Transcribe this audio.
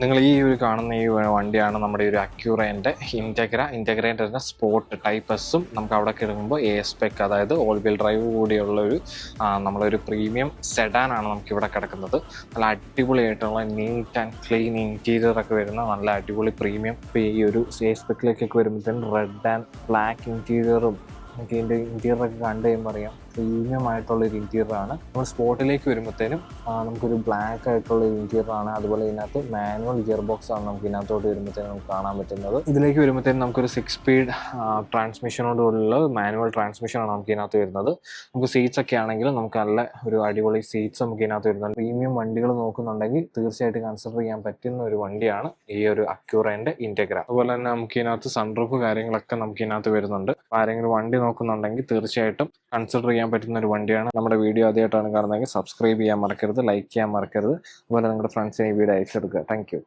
നിങ്ങൾ ഈ ഒരു കാണുന്ന ഈ വണ്ടിയാണ് നമ്മുടെ ഒരു അക്യൂറേൻ്റെ ഇൻറ്റഗ്രേൻ്റെ തന്നെ സ്പോർട്ട് ടൈപ്പ് എസും നമുക്ക് അവിടെ കിടക്കുമ്പോൾ AS-PEC, അതായത് ഓൾ വീൽ ഡ്രൈവ് കൂടിയുള്ള ഒരു നമ്മളൊരു പ്രീമിയം സെഡാനാണ് നമുക്കിവിടെ കിടക്കുന്നത്. നല്ല അടിപൊളിയായിട്ടുള്ള നീറ്റ് ആൻഡ് ക്ലീൻ ഇൻറ്റീരിയറൊക്കെ വരുന്ന നല്ല അടിപൊളി പ്രീമിയം. ഇപ്പോൾ ഈ ഒരു AS-PEC വരുമ്പോഴത്തേനും റെഡ് ആൻഡ് ബ്ലാക്ക് ഇൻറ്റീരിയറും നമുക്ക് ഇതിൻ്റെ ഇൻറ്റീരിയറൊക്കെ കണ്ടു കഴിയുമ്പോൾ അറിയാം പ്രീമിയം ആയിട്ടുള്ളൊരു ഇൻറ്റീരിയറാണ്. നമ്മൾ സ്പോർട്ടിലേക്ക് വരുമ്പോഴത്തേനും നമുക്കൊരു ബ്ലാക്ക് ആയിട്ടുള്ളൊരു ഇൻറ്റീരിയറാണ്. അതുപോലെ ഇതിനകത്ത് മാനുവൽ ഗിയർ ബോക്സ് ആണ് നമുക്ക് ഇതിനകത്തോട്ട് വരുമ്പോഴത്തേനും നമുക്ക് കാണാൻ പറ്റുന്നത്. ഇതിലേക്ക് വരുമ്പോഴത്തേനും നമുക്കൊരു 6 സ്പീഡ് ട്രാൻസ്മിഷനോടുള്ള മാനുവൽ ട്രാൻസ്മിഷനാണ് നമുക്ക് ഇതിനകത്ത് വരുന്നത്. നമുക്ക് സീറ്റ്സ് ഒക്കെ ആണെങ്കിലും നമുക്ക് നല്ല ഒരു അടിപൊളി സീറ്റ്സ് നമുക്ക് ഇതിനകത്ത് വരുന്നുണ്ട്. പ്രീമിയം വണ്ടികൾ നോക്കുന്നുണ്ടെങ്കിൽ തീർച്ചയായിട്ടും കൺസിഡർ ചെയ്യാൻ പറ്റുന്ന ഒരു വണ്ടിയാണ് ഈ ഒരു അക്യൂറേൻ്റെ ഇൻറ്റഗ്ര. അതുപോലെ തന്നെ നമുക്ക് ഇതിനകത്ത് സൺറൂഫ് കാര്യങ്ങളൊക്കെ നമുക്ക് ഇതിനകത്ത് വരുന്നുണ്ട്. ആരെങ്കിലും വണ്ടി നോക്കുന്നുണ്ടെങ്കിൽ തീർച്ചയായിട്ടും കൺസിഡർ ചെയ്യാൻ പറ്റുന്ന ഒരു വണ്ടിയാണ്. നമ്മുടെ വീഡിയോ ആദ്യമായിട്ടാണ് കാണുന്നതെങ്കിൽ സബ്സ്ക്രൈബ് ചെയ്യാൻ മറക്കരുത്, ലൈക്ക് ചെയ്യാൻ മറക്കരുത്. അതുപോലെ നിങ്ങളുടെ ഫ്രണ്ട്സിനെ ഈ വീഡിയോ അയച്ചു കൊടുക്കുക. Thank you.